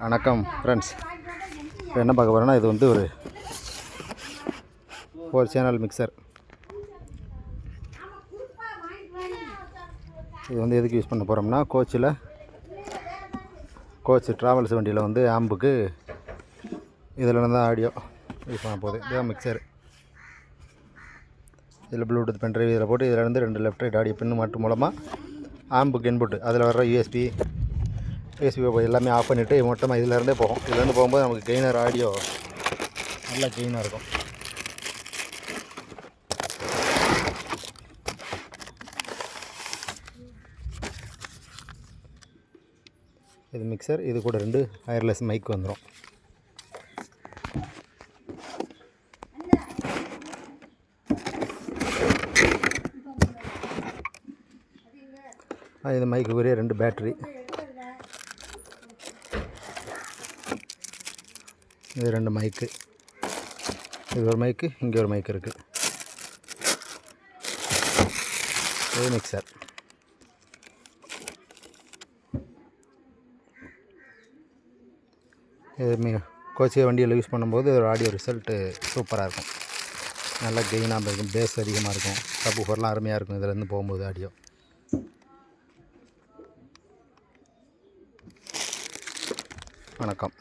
வணக்கம் ஃப்ரெண்ட்ஸ். இப்போ என்ன பார்க்க போகிறோன்னா, இது வந்து ஒரு சேனல் மிக்சர். இது வந்து எதுக்கு யூஸ் பண்ண போகிறோம்னா, கோச் ட்ராவல்ஸ் வண்டியில் வந்து ஆம்புக்கு இதில் தான் ஆடியோ யூஸ் பண்ண போகுது. இதுதான் மிக்சர். இதில் ப்ளூடூத் பென்ட்ரைவ் இதில் போட்டு இதிலேருந்து 2 லெஃப்ட் ரைட் ஆடியோ பின்னு மாட்டு மூலமாக ஆம்புக்கு இன்புட்டு அதில் வர்ற யூஎஸ்பி எல்லாமே ஆஃப் பண்ணிவிட்டு மொத்தமாக இதிலேருந்தே போகும். இதிலேருந்து போகும்போது நமக்கு கெய்னர் ஆடியோ நல்லா கெயினாக இருக்கும். இது மிக்சர். இது கூட 2 வயர்லெஸ் மைக் வந்துடும். இது மைக்குரிய 2 பேட்ரி. இது 2 மைக்கு. இது ஒரு மைக்கு, இங்கே ஒரு மைக் இருக்குது. இது மிக்சர். இது கோச்சியை வண்டியில் யூஸ் பண்ணும்போது ஒரு ஆடியோ ரிசல்ட்டு சூப்பராக இருக்கும். நல்லா கெயினாக இருக்கும், பேஸ் அதிகமாக இருக்கும், சப்வூஃபர்லாம் அருமையாக இருக்கும் இதிலேருந்து போகும்போது ஆடியோ. வணக்கம்.